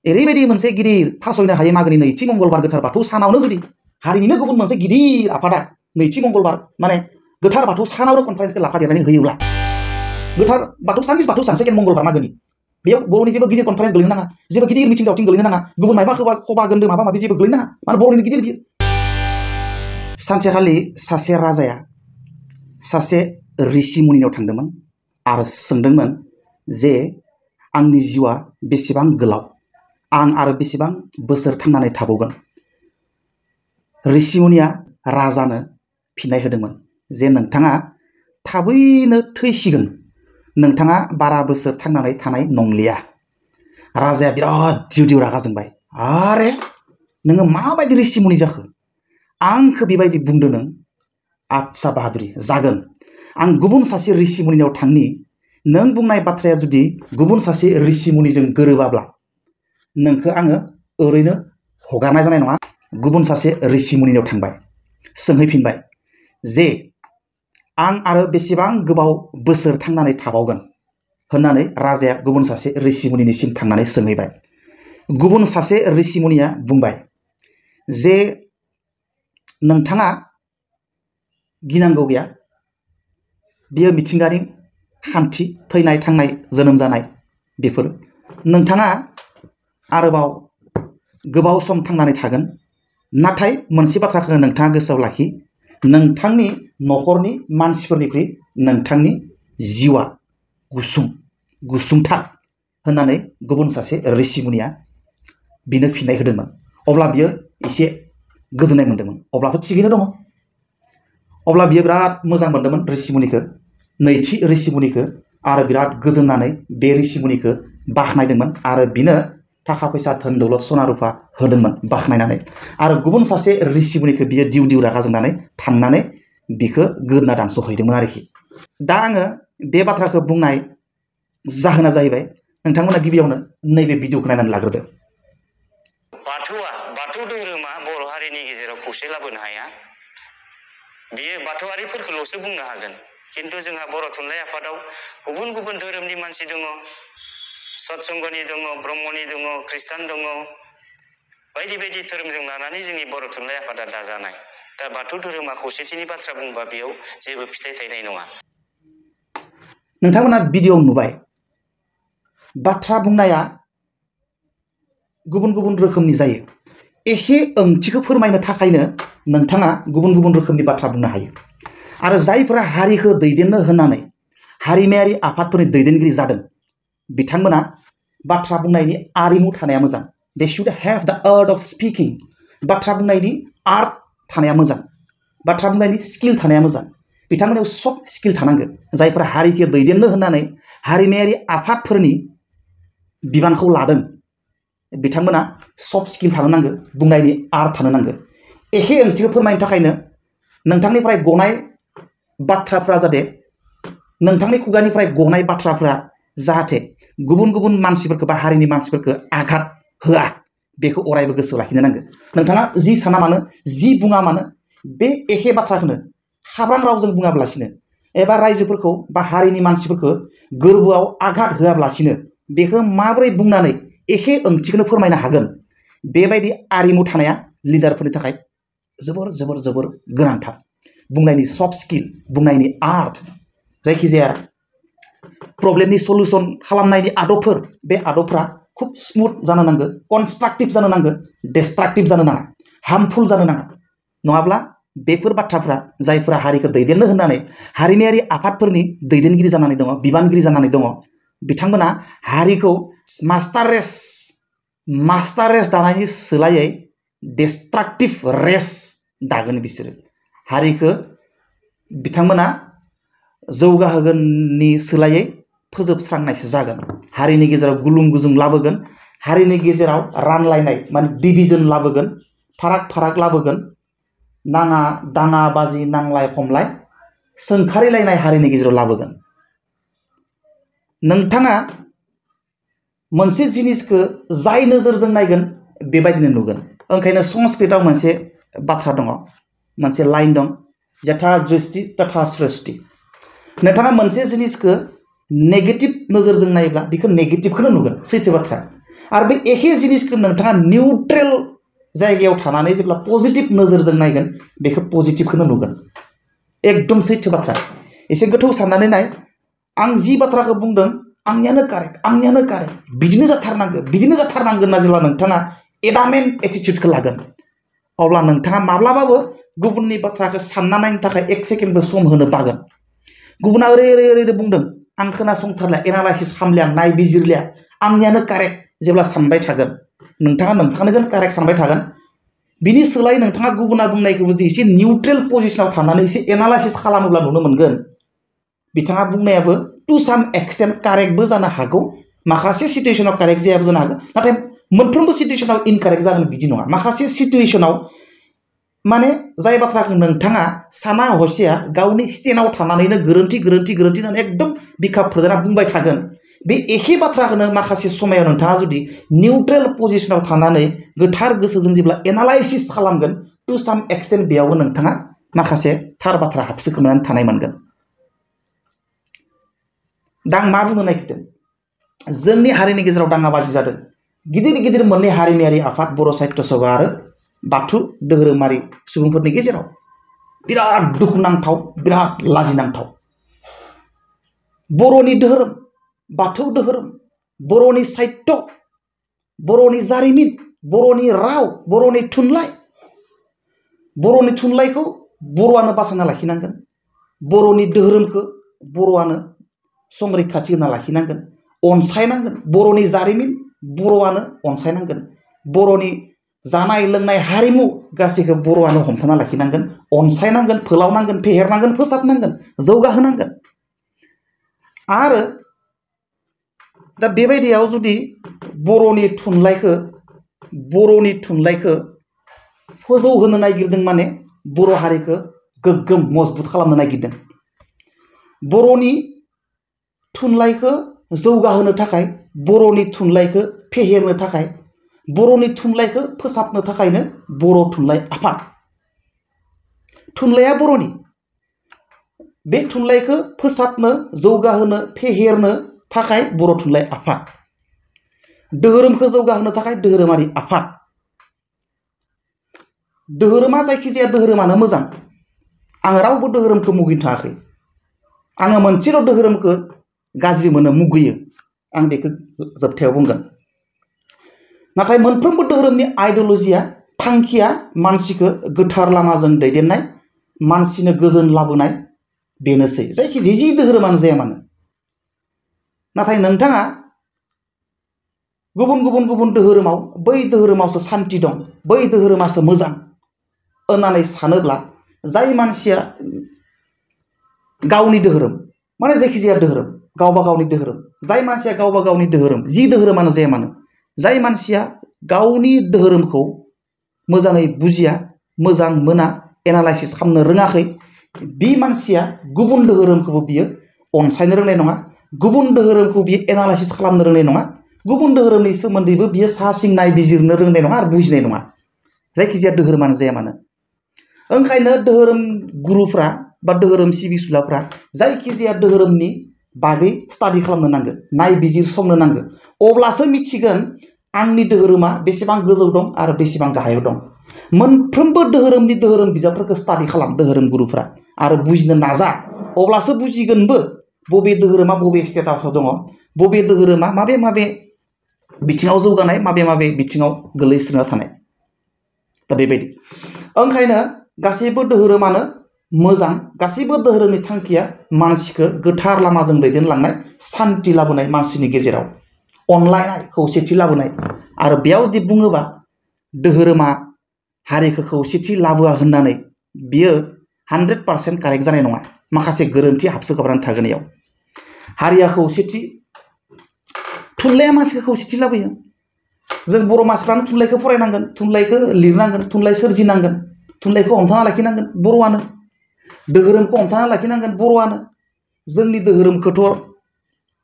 ओरैबायदि मोनसे गिदिर फासयनो हायै मागोनि नैथि मंगलबार गोथार बाथौ सानावनो जुदि हारिनिनो गुबुन मोनसे गिदिर आफादा नैथि मंगलबार माने गोथार बाथौ सानावनो कनफारेन्सखौ लाफादेरनानै होयोब्ला गोथार बाथौ सान सेकेन्ड मंगलबार मागोनि बेयाव बर'नि जेबो गिदिर कनफारेन्स गोलैनो नाङा जेबो गिदिर मिथिं दावथिं गोलैनो नाङा गुबुन माबा खबा गोन्दो माबा माबि जेबो गोलैनो नाङा माने बर'नि गिदिर बियो सानसेखालि सासे राजाया सासे ऋषि मुनिनाव थांदोंमोन आरो सोंदोंमोन जे आंनि जिउआ बेसेबां गोलाव आं आरो बेसेबां बोसोर थांनानै थाबावगोन ऋषि मुनिया राजानो फिननाय होदोंमोन जे नोंथाङा थाबैनो थैसिगोन नोंथाङा बारा बोसोर थांनानै थानाय नंलिया राजाया बिराद दिउ रागा जोंबाय आरे नोङो माबायदि ऋषि मुनि जाखो आंखौ बेबायदि बुंदों नों आच्छा बाहादुरि जागोन आं गुबुन सासे ऋषि मुनिनाव थांनि नों बुंनाय बाथ्राया जुदि गुबुन सासे ऋषि मुनिजों गोरोबाब्ला नोंखौ आङो ओरैनो हगारनाय जानाय नङा गुबुन सासे ऋषि मुनिनाव थांबाय सोंहैफिनबाय जे आं आरो बेसेबां गोबाव बोसोर थांनानै थाबावगोन होननानै राजाया गुबुन सासे ऋषि मुनिनिसिम थांनानै सोंहैबाय गुबुन सासे ऋषि मुनिया बुंबाय जे नोंथाङा गिनांगौ गैया बियो मिथिंगानि खान्थि थैनाय थांनाय जोनोम जानाय बेफोर नोंथाङा आरोबाव गोबाव सम थांनानै थागोन नाथाय मोनसे बाथ्राखौ नोंथाङा गोसोआव लाखि नोंथांनि न'खरनि मानसिफोरनिख्रुइ नोंथांनि जिउआ गुसुंथार होननानै गुबुन सासे ऋषि मुनिया बिनो फिननाय होदोंमोन अब्ला बियो एसे गोजोननाय मोन्दोंमोन अब्लाथ' थिगैनो दङ अब्ला बियो बिराद मोजां मोन्दोंमोन ऋषि मुनिखौ नैथि ऋषि मुनिखौ आरो बिराद गोजोननानै बे ऋषि मुनिखौ बाख्नायदोंमोन आरो बिनो थाखा फैसा धोन दौलत सना रुफा होदोंमोन बाख्नायनानै आरो गुबुन सासे ऋषि मुनिखौ बियो दिउ रागा जोंनानै थांनानै बिखौ गोदना दानस'हैदोंमोन आरोखि दा आङो बे बाथ्राखौ बुंनाय जाहोना जाहैबाय नोंथांमोना गिबियावनो नैबे भिडिअखौ नायनानै लाग्रोदो बाथौ धोरोमा बर' हारिनि गेजेराव खौसे लाबोनो हाया बियो बाथौआरिफोरखौल'सो बुंनो हागोन किन्तु जोंहा बर' थुनलाइ आफादाव गुबुन गुबुन धोरोमनि मानसि दङ सत्संगनि दङ ब्रह्मनि दङ ख्रिस्टान दङ बायदि बायदि धोरोमजों लानानै जोंनि बर' थुनलाइ आफादा दाजानाय दा बाथौ धोरोमा खौसेथिनि बाथ्रा बुंबा बेयाव जेबो फिथाइ थायनाय नङा नोंथांमोना भिडिअ नुबाय बाथ्रा बुंनाया गुबुन गुबुन रोखोमनि जायो एखे ओंथिखौ फोरमायनो थाखायनो नोंथाङा गुबुन गुबुन रोखोमनि बाथ्रा बुंनो हायो आरो जायफोरा हारिखौ दैदेननो होननानै हारिमायारि आफादफोरनि दैदेनगिरि जादों बिथांमोना बाथ्रा बुंनायनि आरिमु थानाया मोजां दे शुड हेभ द आर्ट अफ स्पिकिं बाथ्रा बुंनायनि आर्ट थानाया मोजां बाथ्रा बुंनायनि स्किल थानाया मोजां बिथांमोनाव सब स्किल थानांगौ जायफोरा हारिखौ दैदेननो होननानै हारिमायारि आफादफोरनि बिबानखौ लादों बिथांमोना सब स्किल थानो नांगौ बुंनायनि आर्ट थानो नांगौ एखे ओंथिखौ फोरमायनो थाखायनो नोंथांनिफ्राय गनाय बाथ्राफ्रा जाहाथे नोंथांनि खुगानिफ्राय गनाय बाथ्राफ्रा जाहाथे गुबुन गुबुन मानसिफोरखौ बा हारिनि मानसिफोरखौ आघात होआ बेखौ अरायबो गोसोआव लाखिनो नांगौ नोंथाङा जि साना मानो जि बुङा मानो बे एखे बाथ्राखौनो हाब्रां रावजों बुङाब्लासिनो एबा रायजोफोरखौ बा हारिनि मानसिफोरखौ गोरबोआव आघात होआब्लासिनो बेखौ माबोरै बुंनानै एखे ओंथिखौनो फोरमायनो हागोन बेबायदि आरिमु थानाया लिडारफोरनि थाखाय जोबोर जोबोर जोबोर गोनांथार बुंनायनि सफ्ट स्किल बुंनायनि आर्ट जायखिजाया प्रब्लेमनि सल्युसन खालामनायनि आदबफोर बे आदबफ्रा खुब स्मुथ जानो नांगौ कनस्ट्राक्टिभ जानो नांगौ डिस्ट्राक्टिभ जानो नाङा हार्मफुल जानो नाङा नङाब्ला बेफोर बाथ्राफ्रा जायफोरा हारिखौ दैदेननो होननानै हारिमायारि आफादफोरनि दैदेनगिरि जानानै दङ बिबानगिरि जानानै दङ बिथांमोना हारिखौ मास्टार रेस दानायनि सोलायै डिस्ट्राक्टिभ रेस दागोन बिसोरो हारिखौ बिथांमोना जौगाहोगोननि सोलायै फोजोबस्रांनायसो जागोन हारिनि गेजेराव गुलुं गुजुं लाबोगोन हारिनि गेजेराव रानलायनाय माने डिभिजन लाबोगोन फाराग लाबोगोन नाङा दाङा बाजि नांलाय खमलाय सोंखारिलायनाय हारिनि गेजेराव लाबोगोन नोंथाङा मोनसे जिनिसखौ जाय नोजोरजों नायगोन बेबायदिनो नुगोन ओंखायनो संस्कृतआव मोनसे बाथ्रा दङ मोनसे लाइन दं यथा दृष्टि तथा सृष्टि नोंथाङा मोनसे जिनिसखौ नेगेटिभ नोजोरजों नायोब्ला बेखौ नेगेटिभखौनो नुगोन सैथो बाथ्रा आरो बे एखे जिनिसखौ नोंथाङा निउट्रेल जायगायाव थानानै जेब्ला पजिटिभ नोजोरजों नायगोन बेखौ पजिटिभखौनो नुगोन एकदम सैथो बाथ्रा एसे गोथौ साननानै नाय आं जि बाथ्राखौ बुंदों आंनियानो कारेक्ट बिदिनो जाथारनांगोन ना जेब्ला नोंथाङा एडामेन्ट एटिट्युडखौ लागोन अब्ला नोंथाङा माब्लाबाबो गुबुननि बाथ्राखौ सानना नायनो थाखाय एक सेकेन्डबो सम होनो बागोन गुबुना ओरै बुंदों आं खोनासंथारला एनालाइसिस खालामलिया नायबिजिरलिया आंनियानो कारेक्ट जेब्ला सानबाय थागोन नोंथाङानो कारेक्ट सानबाय थागोन बिनि सोलाय नोंथाङा गुबुना बुंनायखौ जुदि एसे निउट्रेल पजिशनाव थानानै एसे एनालाइसिस खालामोब्ला नुनो मोनगोन बिथाङा बुंनायाबो टु साम एक्सटेन्ट कारेक्टबो जानो हागौ माखासे सिचुएशनाव कारेक्ट जायाबो जानो हागौ नाथाय मोनफ्रोमबो सिचुएशनाव इनकारेक्ट जागोन बिदि नङा माखासे सिचुएशनाव माने जाय बाथ्राखौ नोंथाङा साना हसिया गावनि स्टेन्डआव थानानैनो गोरोन्थि होननानै एकदम बिखा फोरदेरना बुंबाय थागोन बे एखे बाथ्राखौनो माखासे समायाव नोंथाङा जुदि निउट्रेल पजिशनाव थानानै गोथार गोसोजों जेब्ला एनालाइसिस खालामगोन टु साम एक्सटेन्ट बेयावबो नोंथाङा माखासे थार बाथ्रा हाबसोखोमानानै थानाय मोनगोन दा आं मा बुंनो नागिरदों जोंनि हारिनि गेजेराव दाङाबाजि जादों गिदिर मोननै हारिमायारि आफाद बर' साहित्य सभा आरो बाथौ धोरोमारि सुबुंफोरनि गेजेराव बिराद दुखुनांथाव बिराद लाजिनांथाव बर'नि धोरोम बाथौ धोरोम बर'नि साहित्य बर'नि जारिमिन बर'नि राव बर'नि थुनलाइखौ बर'आनो बासायना लाखिनांगोन बर'नि धोरोमखौ बर'आनो संरैखाथि होना लाखिनांगोन अनसायनांगोन बर'नि जारिमिन बर'आनो अनसायनांगोन बर'नि जानाय लोंनाय हारिमु गासैखौ बर'आनो हमथाना लाखिनांगोन अनसायनांगोन फोलावनांगोन फेहेरनांगोन फोसाबनांगोन जौगाहोनांगोन आरो दा बेबायदियाव जुदि बर'नि थुनलाइखौ फोजौहोनो नागिरदों माने बर' हारिखौ गोग्गोम मजबुत खालामनो नागिरदों बर'नि थुनलाइखौ जौगाहोनो थाखाय बर'नि थुनलाइखौ फेहेरनो थाखाय बर'नि थुनलाइखौ फोसाबनो थाखायनो बर' थुनलाइ आफाद थुनलाइया बर'नि बे थुनलाइखौ फोसाबनो जौगाहोनो फेहेरनो थाखाय बर' थुनलाइ आफाद धोरोमखौ जौगाहोनो थाखाय धोरोमारि आफाद धोरोमा जायखिजाया धोरोमानो मोजां आं रावबो धोरोमखौ मुगैनो थाङाखै आङो मोनसेल' धोरोमखौ गाज्रि मोनो मुगैयो आं बेखौ जोबथायाव बुंगोन नाथाय मोनफ्रोमबो धोरोमनि आइडिय'लजिया थांखिया मानसिखौ गोथार लामाजों दैदेननाय मानसिनो गोजोन लाबोनाय बेनोसै जायखिजाया जि धोरोमानो जाया मानो नाथाय नोंथाङा गुबुन धोरोमाव बै धोरोमावसो सान्थि दं बै धोरोमासो मोजां होननानै सानोब्ला जाय मानसिया गावनि धोरोम माने जायखिजाया धोरोम गावबा गावनि धोरोम जाय मानसिया गावबा गावनि धोरोम जि धोरोमानो जाया मानो जाय मानसिया गावनि धोरोमखौ मोजाङै बुजिया मोजां मोना एनालाइसिस खालामनो रोङाखै बे मानसिया गुबुन धोरोमखौबो बियो अनसायनो रोंनाय नङा गुबुन धोरोमखौ बियो एनालाइसिस खालामनो रोंनाय नङा गुबुन धोरोमनि सोमोन्दैबो बियो सा सिं नायबिजिरनो रोंनाय नङा आरो बुजिनाय नङा जायखिजाया धोरोमानो जाया मानो ओंखायनो धोरोम गुरुफ्रा बा धोरोम सिबिसुलाफ्रा जायखिजाया धोरोमनि बागै स्टाडि खालामनो नांगौ नायबिजिरसंनो नांगौ अब्लासो मिथिगोन आंनि धोरोमा बेसेबां गोजौ दं आरो बेसेबां गाहायाव दं मोनफ्रोमबो धोरोमनि धोरोम बिजाबफोरखौ स्टाडि खालाम धोरोम गुरुफ्रा आरो बुजिनो नाजा अब्लासो बुजिगोनबो बबे धोरोमा बबे स्टेटासाव दङ बबे धोरोमा माबे बिथिङाव जौगानाय माबे बिथिङाव गोलैसोना थानाय दा बेबायदि ओंखायनो गासैबो धोरोमानो मोजां गासैबो धोरोमनि थांखिया मानसिखौ गोथार लामाजों दैदेनलांनाय सान्थि लाबोनाय मानसिनि गेजेराव अनलायनाय खौसेथि लाबोनाय आरो बेयाव जुदि बुङोबा धोरोमा हारिखौ खौसेथि लाबोआ होननानै बियो 100% कारेक्ट जानाय नङा माखासे गोरोन्थि हाबसोगाबनानै थागोन इयाव हारिया खौसेथि थुनलाइया मानसिखौ खौसेथि लाबोयो जों बर' मानसिफ्रानो थुनलाइखौ फरायनांगोन थुनलाइखौ लिरनांगोन थुनलाइ सोरजिनांगोन थुनलाइखौ हमथाना लाखिनांगोन बर'आनो धोरोमखौ हमथाना लाखिनांगोन बर'आनो जोंनि धोरोमखौथ'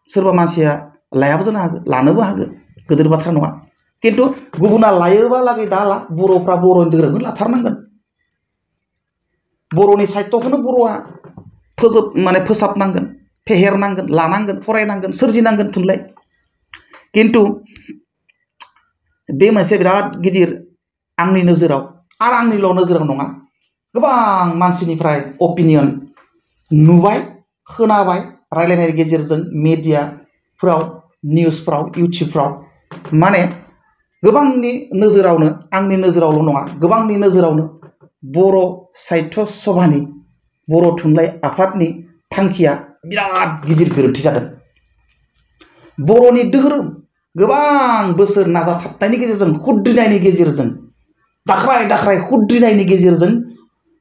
सोरबा मानसिया लायाबो जानो हागौ लानोबो हागौ गिदिर बाथ्रा नङा खिन्थु गुबुना लायोबा लागै दाला बर'फ्रा बर'नि धोरोमखौ लाथारनांगोन बर'नि साहित्यखौनो बर'आ फोसाबनांगोन फेहेरनांगोन लानांगोन फरायनांगोन सोरजिनांगोन थुनलाइ खिन्थु बे मोनसे बिराद गिदिर आंनि नोजोराव आरो आंनिल' नोजोराव नङा गोबां मानसिनिफ्राय अपिनियन नुबाय खोनाबाय रायलायनायनि गेजेरजों मिडियाफ्राव निउसफ्राव इउटिउबफ्राव माने गोबांनि नोजोरावनो आंनि नोजोरावल' नङा गोबांनि नोजोरावनो बर' साहित्य सभानि बर' थुनलाइ आफादनि थांखिया बिराद गिदिर गोरोन्थि जादों। बर'नि धोरोम गोबां बोसोर नाजाथाबनायनि गेजेरजों खुद्रिनायनि गेजेरजों दाख्राय दाख्राय खुद्रिनायनि गेजेरजों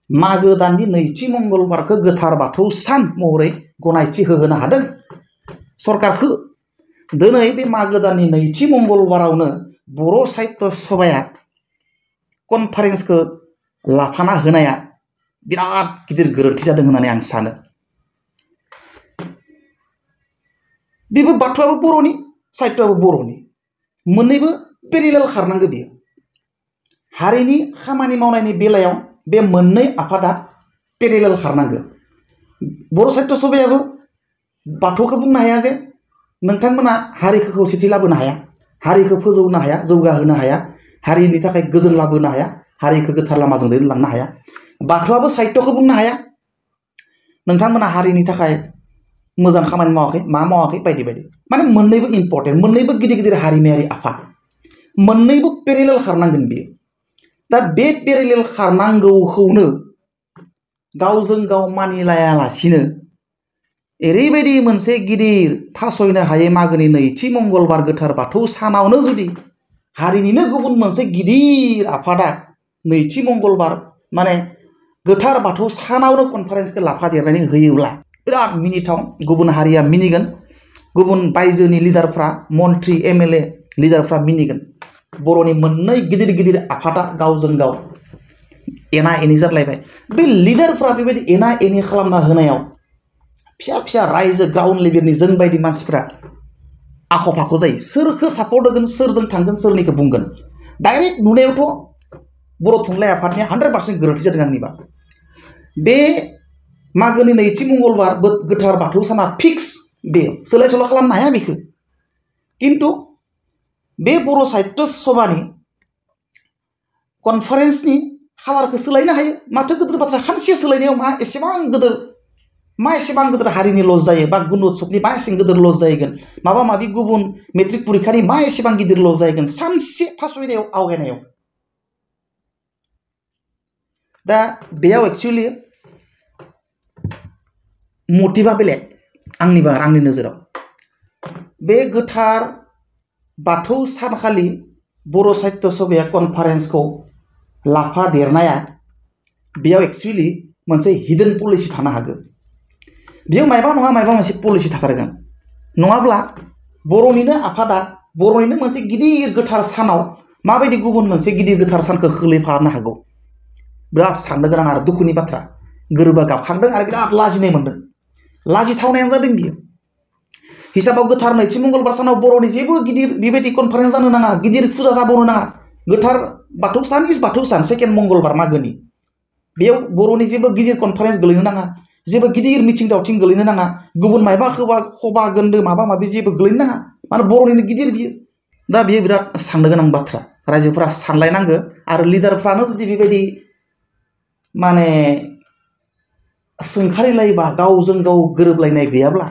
मागो दाननि नैथि मंगलबारखौ गोथार बाथौ सान महरै गनायथि होहोनो हादों सरकारखौ। दिनै बे मागो दाननि नैथि मंगलबारावनो बर' साहित्य सभाया कनफारेन्सखौ लाफाना होनाया बिराद गिदिर गोरोन्थि जादों होननानै आं सानो। बेबो बाथौआबो बर'नि साहित्यआबो बर'नि मोननैबो पेरेलेल खारनांगौ। बेयो हारिनि खामानि मावनायनि बेलायाव बे मोननै आफादा पेरेलेल खारनांगौ। बर' साहित्य सभायाबो बाथौखौ बुंनो हाया जे नोंथांमोना हारिखौ खौसेथि लाबोनो हाया, हारिखौ फोजौनो हाया, जौगाहोनो हाया, हारिनि थाखाय गोजोन लाबोनो हाया, हारिखौ गोथार लामाजों दैदेनलांनो हाया। बाथौआबो साहित्यखौ बुंनो हाया नोंथांमोना हारिनि थाखाय मोजां खामानि मावाखै, मा मावाखै बायदि बायदि। माने मोननैबो इम्पर्टेन्ट, मोननैबो गिदिर गिदिर हारिमायारि आफाद, मोननैबो पेरेलेल खारनांगोन। बेयो दा बे पेरेलेल खारनांगौखौनो गावजों गाव मानिलायालासिनो ओरैबायदि मोनसे गिदिर फासयनो हायै मागोनि नैथि मंगलबार गोथार बाथौ सानावनो जुदि हारिनिनो गुबुन मोनसे गिदिर आफादा नैथि मंगलबार माने गोथार बाथौ सानावनो कनफारेन्सखौ लाफादेरनानै होयोब्ला बिराद मिनिथाव। गुबुन हारिया मिनिगोन, गुबुन बायजोनि लिडारफ्रा मन्त्रि एमएलए लिडारफ्रा मिनिगोन। बर'नि मोननै गिदिर गिदिर आफादा गावजों गाव एना एनि जालायबाय। बे लिडारफ्रा बेबायदि एना एनि खालामना होनायाव फिसा फिसा रायजो ग्राउन्ड लेभेलनि जों बायदि मानसिफ्रा आख' फाख' जायो। सोरखौ सापर्ट होगोन, सोरजों थांगोन, सोरनिखौ बुंगोन। डाइरेक्ट नुनायावथ' बर' थुनलाइ आफादनिया 100% गोरोन्थि जादों आंनिबा। बे मागोनि नैथि मंगलबार गोथार बाथौ साना फिक्स, बे सोलाय सोल' खालामनो हाया बेखौ। खिन्थु बे बर' साहित्य सभानि कनफारेन्सनि खालारखौ सोलायनो हायो। माथो गिदिर बाथ्रा, खानसे सोलायनायाव मा एसेबां गिदिर हारिनि लस जायो, बा गुन उत्सबनि मा एसेबां गिदिर लस जाहैगोन, माबा माबि गुबुन मेट्रिक परिखानि मा एसेबां गिदिर लस जाहैगोन सानसे फासयनायाव आवगायनायाव। दा बेयाव एक्चुअलि मटिभा बेलेग आंनि नोजोराव। बे गोथार बाथौ सानखालि बर' साहित्य सभाया कनफारेन्सखौ लाफादेरनाया बेयाव एक्चुअलि मोनसे हिडन पलिसि थानो हागौ। बेयाव मायबा नङा मायबा मोनसे पलिसि थाथारगोन। नङाब्ला बर'निनो आफादा बर'निनो मोनसे गिदिर गोथार सानाव माबायदि गुबुन मोनसे गिदिर गोथार सानखौ खोलैफानो हागौ। बिराद साननो गोनां आरो दुखुनि बाथ्रा। गोरोबा गाबखांदों आरो बिराद लाजिनाय मोनदों। लाजिथावनायानो जादों बियो। हिसाबाव गोथार नैथि मंगलबार सानाव बर'नि जेबो गिदिर बेबायदि कनफारेन्स जानो नाङा, गिदिर फुजा जाबावनो नाङा। गोथार बाथौ सान इज बाथौ सान, सेकेन्ड मंगलबार मागोनि। बेयाव बर'नि जेबो गिदिर कनफारेन्स गोलैनो नाङा, जेबो गिदिर मिथिं दावथिं गोलैनो नाङा, गुबुन मायबा खबा गोन्दो माबा माबि जेबो गोलैनो नाङा। माने बर'निनो गिदिर बियो। दा बियो बिराद साननो गोनां बाथ्रा। रायजोफोरा सानलायनांगौ। आरो लिडारफ्रानो जुदि बेबायदि माने सोंखारिलायोबा, गावजों गाव गोरोबलायनाय गैयाब्ला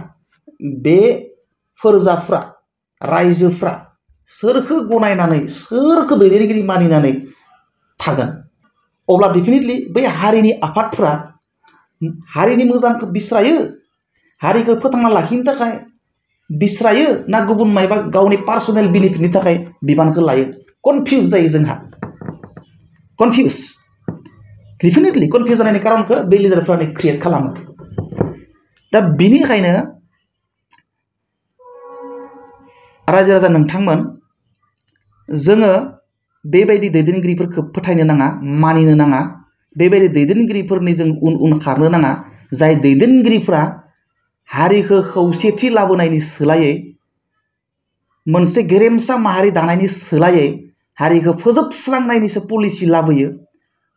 बे फोरजाफ्रा रायजोफ्रा सोरखौ गनायनानै सोरखौ दैदेनगिरि मानिनानै थागोन। अब्ला डेफिनेटलि बै हारिनि आफादफ्रा हारिनि मोजांखौ बिस्रायो, हारिखौ फोथांना लाखिनो थाखाय बिस्रायो, ना गुबुन मायबा गावनि पार्सनेल बेनिफिटनि थाखाय बिबानखौ लायो। कनफिउज जायो जोंहा, कनफिउज। डेफिनेटलि कनफिउज जानायनि खारनखौ बे लिडारफ्रानो क्रिएट खालामो। दा बिनिखायनो रायजो राजा नोंथांमोन, जोङो बेबायदि दैदेनगिरिफोरखौ फोथायनो नाङा, मानिनो नाङा। बेबायदि दैदेनगिरिफोरनि जों उन खारनो नाङा, जाय दैदेनगिरिफ्रा हारिखौ खौसेथि लाबोनायनि सोलायै, मोनसे गेरेमसा माहारि दानायनि सोलायै हारिखौ फोजोबस्रांनायनिसो पलिसि लाबोयो,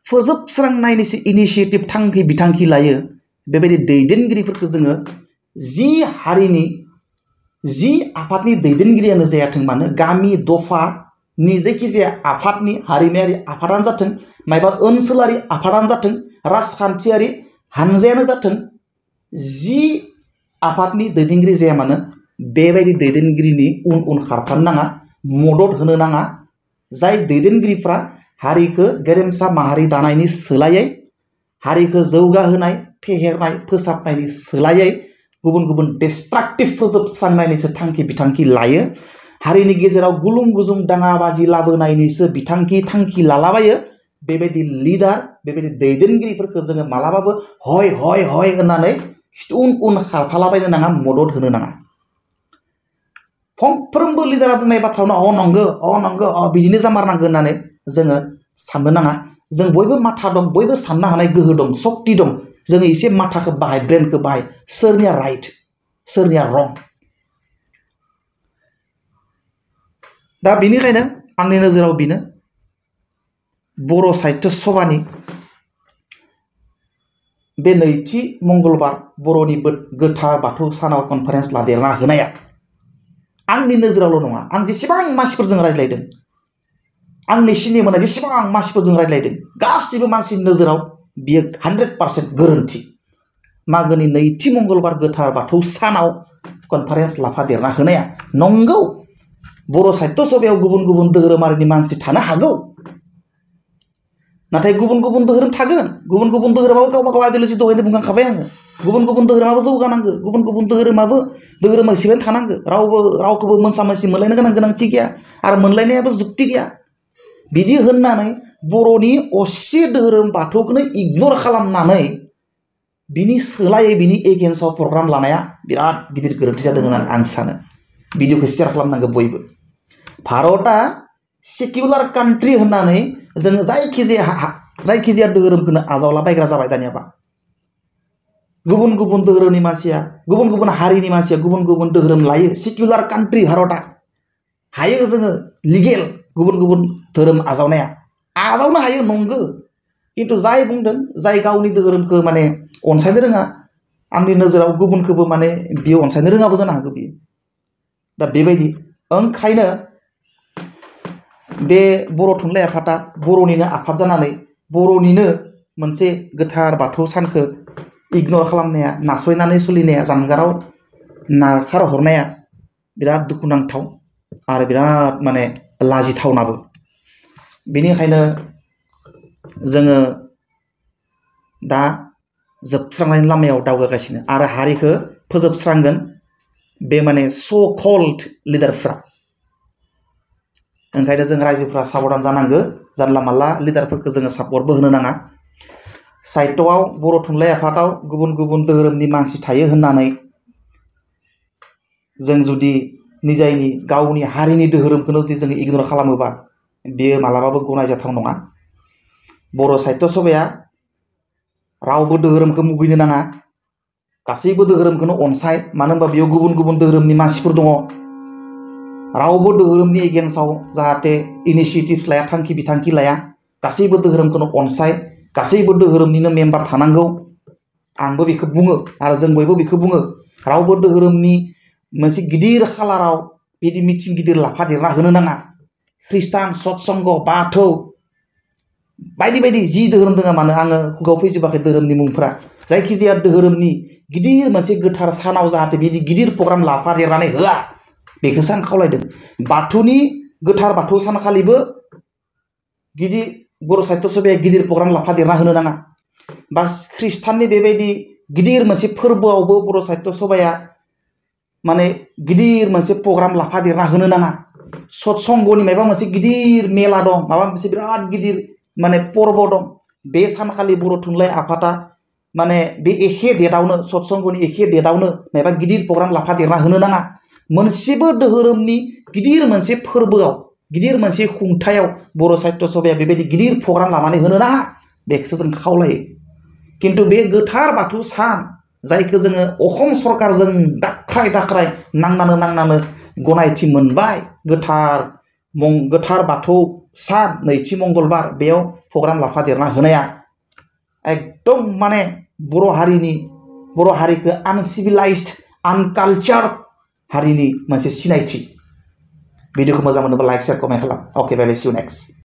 फोजोबस्रांनायनिसो इनिसियेटिभ थांखि बिथांखि लायो। बेबायदि दैदेनगिरिफोरखौ जोङो जि हारिनि जि आफादनि दैदेनगिरियानो जायाथों मानो, गामि दफा नि जायखिजाया आफादनि हारिमायारि आफादानो जाथों मायबा ओनसोलारि आफादानो जाथों राजखान्थियारि हानजायानो जाथों जि आफादनि दैदेनगिरि जाया मानो बेबायदि दैदेनगिरिनि उन उन खारफानो नाङा मदद होनो नाङा जाय दैदेनगिरिफ्रा हारिखौ गेरेमसा माहारि दानायनि सोलायै हारिखौ जौगाहोनाय फेहेरनाय फोसाबनायनि सोलायै गुबुन गुबुन डिस्ट्राक्टिभ फोजोबस्रांनायनिसो थांखि बिथांखि लायो हारिनि गेजेराव गुलुं गुजुं दाङाबाजि लाबोनायनिसो थांखि लालाबायो बेबायदि लिडार बेबायदि दैदेनगिरिफोरखौ जोङो मालाबाबो हय हय हय होननानै उन उन खारफालाबायनो नाङा मदद होनो नाङा फंफ्रोमबो लिडारा बुंनाय बाथ्रायावनो नंगौ बिदिनो जामारनांगौ होननानै जोङो साननो नाङा जों बयबो माथा दं बयबो साननो हानाय गोहो दं शक्ति दं जोङो एसे माथाखौ बाहाय ब्रेनखौ बाहाय सोरनिया राइट सोरनिया रं दा बेनिखायनो आंनि नोजोराव बेनो बर' साहित्य सभानि बे नैथि मंगलबार बर'नि गोथार बाथौ सानाव कनफारेन्स लादेरना होनाया आंनि नोजोरावल' नङा आं जेसेबां मानसिफोरजों रायज्लायदों आंनि सिनि मोननाय जेसेबां मानसिफोरजों रायज्लायदों गासिबो मानसिनि नोजोराव बियो 100% गोरोन्थि मागोनि नैथि मंगलबार गोथार बाथौ सानाव कनफारेन्स लाफादेरना होनाया नंगौ बर' साहित्य सभायाव गुबुन गुबुन धोरोमारिनि मानसि थानो हागौ नाथाय गुबुन गुबुन धोरोम थागोन गुबुन गुबुन धोरोमाबो गावबा गाव आइडिय'लजि दहायनो बुंखांखाबाय आङो गुबुन गुबुन धोरोमाबो जौगानांगौ गुबुन गुबुन धोरोमाबो धोरोम हिसाबैनो थानांगौ रावखौबो मोनसा मोनसि मोनलायनो गोनांथि गैया आरो मोनलायनायाबो जुक्ति गैया बिदि होननानै बर'नि असे धोरोम बाथौखौनो इगनर खालामनानै बिनि सोलायै बिनि एगेन्स्टआव प्रग्राम लानाया बिराद गिदिर गोरोन्थि जादों होननानै आं सानो भिडिअखौ शेयार खालामनांगौ बयबो भारतआ सेक्युलार कान्ट्रि होननानै जोङो जायखिजाया धोरोमखौनो आजावलाबायग्रा जाबाय दानियाबा गुबुन गुबुन धोरोमनि मानसिया गुबुन गुबुन हारिनि मानसिया गुबुन गुबुन धोरोम लायो सेक्युलार कान्ट्रि भारतआ हायो जोङो लिगेल गुबुन गुबुन धोरोम आजावनो हायो नंगौ किन्तु जाय बुंदों जाय गावनि धोरोमखौ माने अनसायनो रोङा आंनि नोजोराव गुबुनखौबो माने बियो अनसायनो रोङाबो जानो हागौ बियो दा बेबायदि ओंखायनो बे बर' थुनलाइ आफादा बर'निनो आफाद जानानै बर'निनो मोनसे गोथार बाथौ सानखौ इगनर खालामनाया नासयनानै सोलिनाया जानगाराव नारखार हरनाया बिराद दुखुनांथाव आरो बिराद माने लाजिथावनाबो बेनिखायनो जोङो दा जोबस्रांनायनि लामायाव दावगागासिनो आरो हारिखौ फोजोबस्रांगोन बे माने स' कल्ड लिडारफ्रा ओंखायनो जों रायजोफ्रा साबधान जानांगौ जानला मानला लिडारफोरखौ जोङो सापर्टबो होनो नाङा साहित्यआव बर' थुनलाइ आफादाव गुबुन गुबुन धोरोमनि मानसि थायो होननानै जों जुदि निजायनि गावनि हारिनि धोरोमखौनो जुदि जोङो इगनर खालामोबा बेयो मालाबाबो गनायजाथाव नङा बर' साहित्य सभाया रावबो धोरोमखौ मुगैनो नाङा गासैबो धोरोमखौनो अनसाय मानो होनबा बेयाव गुबुन गुबुन धोरोमनि मानसिफोर दङ रावबो धोरोमनि एगेन्स्टआव जाहाथे इनिसिएटिभ्स लाया थांखि बिथांखि लाया गासैबो धोरोमखौनो अनसाय गासैबो धोरोमनिनो मेम्बार थानांगौ आंबो बेखौ बुङो आरो जों बयबो बेखौ बुङो रावबो धोरोमनि मोनसे गिदिर खालाराव बिदि मिथिं गिदिर लाफादेरना होनो नाङा ख्रिस्टान सत्संग बाथौ बायदि बायदि जि धोरोम दङ मानो आङो खुगायाव फैजोबाखै धोरोमनि मुंफोरा जायखिजाया धोरोमनि गिदिर मोनसे गोथार सानाव जाहाथे बिदि गिदिर प्रग्राम लाफादेरनानै होआ बेखौसो आं खावलायदों बाथौनि गोथार बाथौ सानखालिबो गिदिर बर' साहित्य सभाया गिदिर प्रग्राम लाफादेरना होनो नाङा बा ख्रिस्टाननि बेबायदि गिदिर मोनसे फोरबोआवबो बर' साहित्य सभाया माने गिदिर मोनसे प्रग्राम लाफादेरना होनो नाङा सत्संगनि माबा मोनसे गिदिर मेला दं माबा मोनसे बिराद गिदिर माने पर्व दं बे सानखालि बर' थुनलाइ आफादा माने बे एखे डेटआवनो सत्संगनि एखे डेटआवनो माबा गिदिर प्रग्राम लाफादेरना होनो नाङा मोनसेबो धोरोमनि गिदिर मोनसे फोरबोआव गिदिर मोनसे खुंथायाव बर' साहित्य सभाया बेबायदि गिदिर प्रग्राम लानानै होनो नाङा बेखौसो जों खावलायो किन्तु बे गोथार बाथौ सान जायखौ जोङो अखम सरकारजों दाख्राय नांनानो गनायथि मोनबाय गोथार बाथौ सान नैथि मंगलबार बेयाव प्रग्राम लाफादेरना होनाया एकदम माने बर' हारिखौ आनसिभिलाइज्ड आनकालचार हारिनि मोनसे सिनायथि भिडिअखौ मोजां मोनोबा लाइक शेयार कमेन्ट खालाम। अके बाय बाय, सि इउ नेक्स्ट।